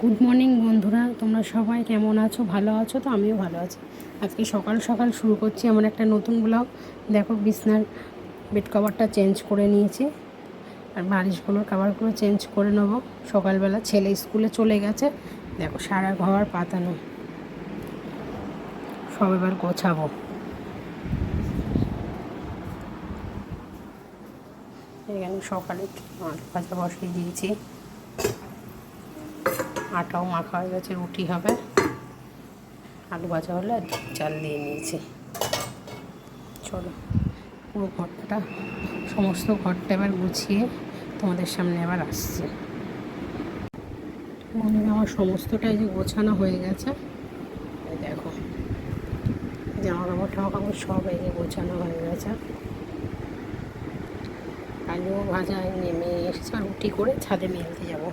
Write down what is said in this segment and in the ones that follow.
Good morning বন্ধুরা, তোমরা সবাই কেমন আছো? ভালো আছো তো? আমিও ভালো আছি। আজকে সকাল সকাল শুরু করছি এমন একটা নতুন ব্লগ। দেখো, বিছনার বেড কভারটা চেঞ্জ করে নিয়েছি, আর বালিশগুলোর কভারগুলো চেঞ্জ করে নেবো। সকালবেলা ছেলে স্কুলে চলে গেছে। দেখো, সারা ঘর পাতানো, সব এবার গোছাবো। এখানে সকালে আলু ভাজা বসিয়ে দিয়েছি, আটাও মাখা হয়ে গেছে, রুটি হবে। আলু ভাজা হলে আর চাল দিয়ে নিয়েছি। চলো, পুরো ঘরটা, সমস্ত ঘরটা এবার গুছিয়ে তোমাদের সামনে আবার আসছে। মনে হয় আমার সমস্তটাই যে গোছানো হয়ে গেছে। এই দেখো, জামা কাপড় টামা কাপড় সব এই যে গোছানো হয়ে গেছে। আলু ভাজা নেমে এসেছে, রুটি করে ছাদে মেলতে যাবো।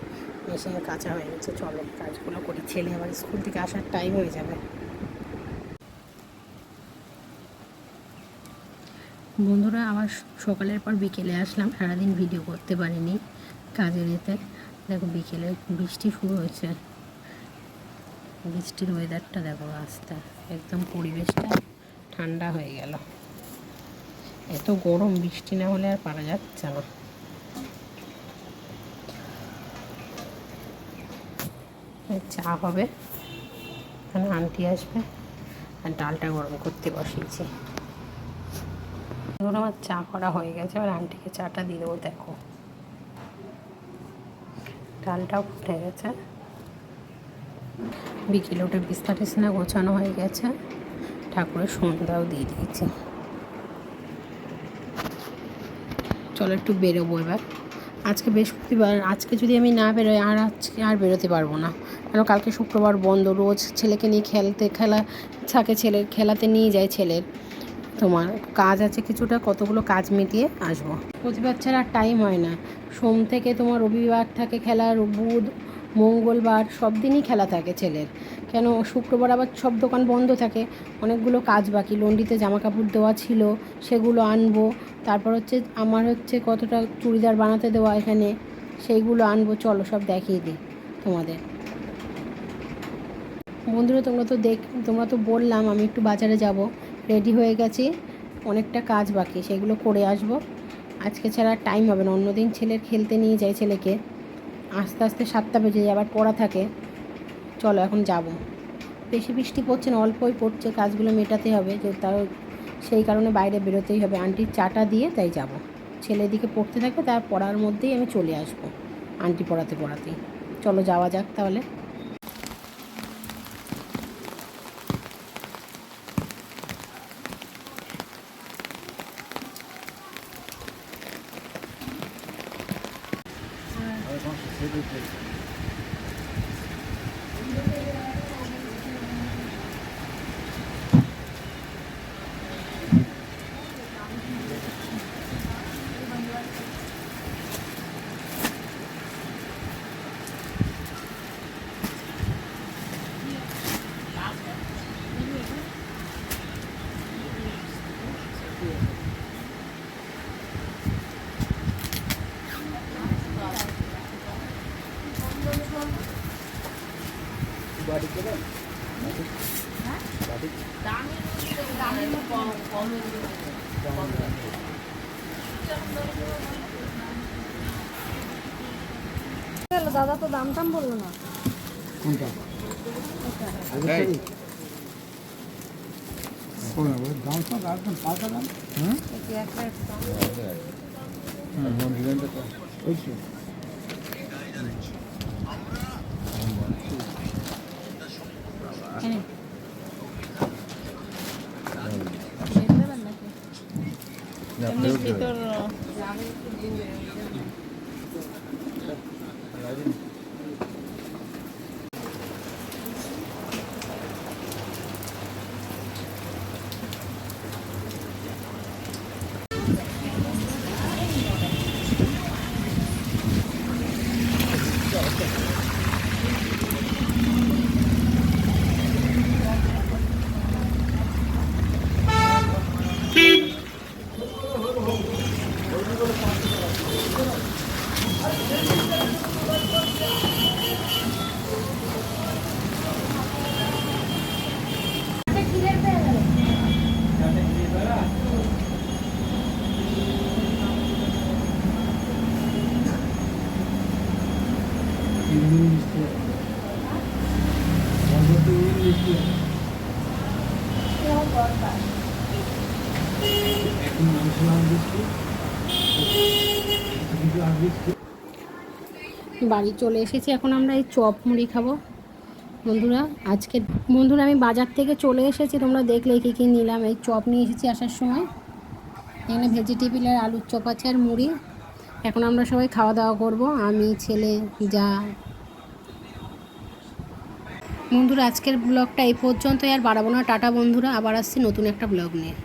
মেশিনে কাঁচা হয়ে গেছে। চলো, কাজগুলো করি, ছেলে আবার স্কুল থেকে আসার টাইম হয়ে যাবে। বন্ধুরা, আবার সকালের পর বিকেলে আসলাম, সারাদিন ভিডিও করতে পারিনি কাজের এতে। দেখো, বিকেলে বৃষ্টি শুরু হয়েছে। বৃষ্টির ওয়েদারটা দেখো, রাস্তা একদম পরিবেশটা ঠান্ডা হয়ে গেল। এত গরম, বৃষ্টি না হলে আর পারা যাচ্ছে না। চা হবে, এখানে আন্টি আসবে, আর ডালটা গরম করতে বসিয়েছি। ধরুন, আমার চা করা হয়ে গেছে, এবার আন্টিকে চাটা দিয়ে দেবো। দেখো, ডালটাও ফুটে গেছে। বিকেলে উঠে বিছনা টিছনা গোছানো হয়ে গেছে, ঠাকুরের সন্ধ্যাও দিয়ে দিয়েছি। চলো, একটু বেরোবো এবার। আজকে বৃহস্পতিবার, আজকে যদি আমি না বেরোই আজকে আর বেরোতে পারবো না, কেন কালকে শুক্রবার বন্ধ। রোজ ছেলেকে নিয়ে খেলা থাকে, ছেলের খেলাতে নিয়ে যায়। ছেলের তোমার কাজ আছে কিছুটা, কতগুলো কাজ মিটিয়ে আসবো। প্রতিবার ছাড়া আর টাইম হয় না। সোম থেকে তোমার রবিবার থাকে খেলার, বুধ মঙ্গলবার সব দিনই খেলা থাকে ছেলের। কেন শুক্রবার আবার সব দোকান বন্ধ থাকে। অনেকগুলো কাজ বাকি, লন্ড্রিতে জামা কাপড় দেওয়া ছিল, সেগুলো আনবো। তারপর আমার কতটা চুড়িদার বানাতে দেওয়া এখানে, সেইগুলো আনবো। চলো, সব দেখিয়ে দিই তোমাদের। বন্ধুরা, তোমরা তো বললাম আমি একটু বাজারে যাব, রেডি হয়ে গেছি। অনেকটা কাজ বাকি, সেগুলো করে আসবো। আজকে ছাড়া টাইম হবে না, অন্যদিন ছেলের খেলতে নিয়ে যায় ছেলেকে। আস্তে আস্তে 7টা বেজে যায়, আবার পড়া থাকে। চলো, এখন যাব। বেশি বৃষ্টি পড়ছে না, অল্পই পড়ছে, কাজগুলো মেটাতে হবে যে, তাও সেই কারণে বাইরে বেরোতেই হবে। আন্টির চাটা দিয়ে তাই যাব। ছেলের দিকে পড়তে থাকে, তার পড়ার মধ্যেই আমি চলে আসবো, আন্টি পড়াতেই। চলো, যাওয়া যাক তাহলে। দাদা তো দাম টাম বললো না। কোনটা? দাম তো একদম পাল্টা দাম। বাড়ি চলে এসেছি, এখন আমরা এই চপ মুড়ি খাবো বন্ধুরা। বন্ধুরা আমি বাজার থেকে চলে এসেছি, তোমরা দেখলে কী কী নিলাম। এই চপ নিয়ে এসেছি আসার সময়, এখানে ভেজিটেবিল আর আলুর চপ আছে আর মুড়ি। এখন আমরা সবাই খাওয়া দাওয়া করব, আমি, ছেলে, যা। বন্ধুরা আজকের ব্লগটা এই পর্যন্তই, আর বাড়াবো না। টাটা বন্ধুরা, আবার আসছি নতুন একটা ব্লগ নিয়ে।